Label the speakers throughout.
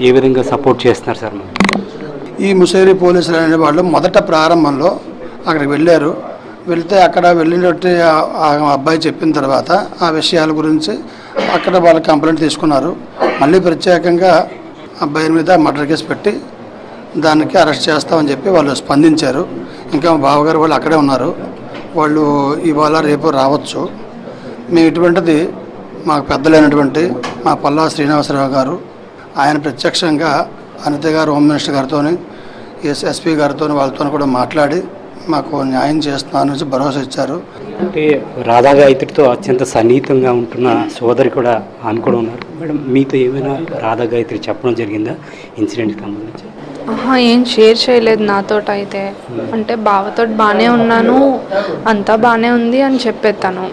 Speaker 1: ఏ విధంగా సపోర్ట్ చేస్తున్నారు సార్?
Speaker 2: ఈ ముసేరి పోలీసులు అనే వాళ్ళు మొదట ప్రారంభంలో అక్కడికి వెళ్ళారు. వెళ్తే అక్కడ వెళ్ళినట్టు ఆ అబ్బాయి చెప్పిన తర్వాత ఆ విషయాల గురించి అక్కడ వాళ్ళు కంప్లైంట్ తీసుకున్నారు. మళ్ళీ ప్రత్యేకంగా అబ్బాయి మీద మర్డర్ కేసు పెట్టి దానికి అరెస్ట్ చేస్తామని చెప్పి వాళ్ళు స్పందించారు. ఇంకా మా బావగారు వాళ్ళు అక్కడే ఉన్నారు. వాళ్ళు ఇవాళ రేపు రావచ్చు. మేము ఇటువంటిది మాకు పెద్దలైనటువంటి మా పల్లా శ్రీనివాసరావు గారు ఆయన ప్రత్యక్షంగా అనిత గారు హోమ్ మినిస్టర్ గారితో ఎస్పీ గారితో వాళ్ళతో కూడా మాట్లాడి మాకు న్యాయం చేస్తున్నారని భరోసా ఇచ్చారు.
Speaker 1: అంటే రాధా గాయత్రితో అత్యంత సన్నిహితంగా ఉంటున్న సోదరి కూడా ఆమె కూడా ఉన్నారు. మేడం, మీతో ఏమైనా రాధా గాయత్రి చెప్పడం జరిగిందా ఇన్సిడెంట్కి సంబంధించి?
Speaker 3: ఏం షేర్ చేయలేదు నాతో అయితే. అంటే బావతో బాగానే ఉన్నాను, అంతా బాగానే ఉంది అని చెప్పేస్తాను.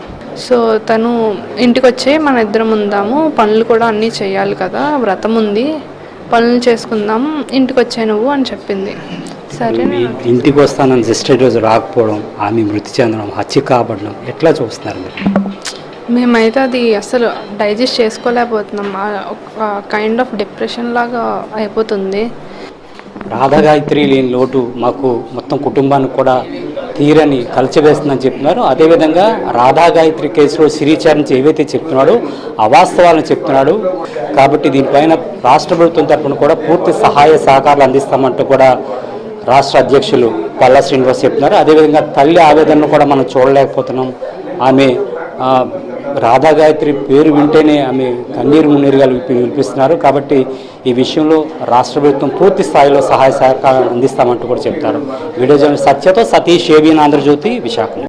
Speaker 3: సో తను ఇంటికి వచ్చి మన ఇద్దరం ఉందాము, పనులు కూడా అన్నీ చేయాలి కదా, వ్రతం ఉంది, పనులు చేసుకుందాం, ఇంటికి వచ్చాయి నువ్వు అని చెప్పింది. సరే
Speaker 1: ఇంటికి వస్తానని సిస్టర్ రోజు రాకపోవడం, ఆమె మృతి చెందడం, హత్య కాబడడం ఎట్లా చూస్తున్నారు మీరు?
Speaker 3: మేమైతే అది అసలు డైజెస్ట్ చేసుకోలేకపోతున్నాం. ఒక కైండ్ ఆఫ్ డిప్రెషన్ లాగా అయిపోతుంది.
Speaker 1: రాధా గాయత్రి లేని లోటు మాకు మొత్తం కుటుంబానికి కూడా తీరని కలిచివేస్తుందని చెప్తున్నారు. అదేవిధంగా రాధా గాయత్రి కేసులో శ్రీచరణ్ ఏవైతే చెప్తున్నాడో అవాస్తవాలను చెప్తున్నాడు. కాబట్టి దీనిపైన రాష్ట్ర ప్రభుత్వం తరఫున కూడా పూర్తి సహాయ సహకారాలు అందిస్తామంటూ కూడా రాష్ట్ర అధ్యక్షులు పల్లా శ్రీనివాస్ చెప్తున్నారు. అదేవిధంగా తల్లి ఆవేదనను కూడా మనం చూడలేకపోతున్నాం. ఆమె రాధా గాయత్రి పేరు వింటేనే ఆమె కన్నీరు మున్నీరుగా వినిపిస్తున్నారు. కాబట్టి ఈ విషయంలో రాష్ట్ర ప్రభుత్వం పూర్తి స్థాయిలో సహాయ సహకారం అందిస్తామంటూ కూడా చెప్తారు. వీడియో జర్నలిస్ట్ సత్యతో సతీష్, ఏబిఎన్ ఆంధ్రజ్యోతి, విశాఖ.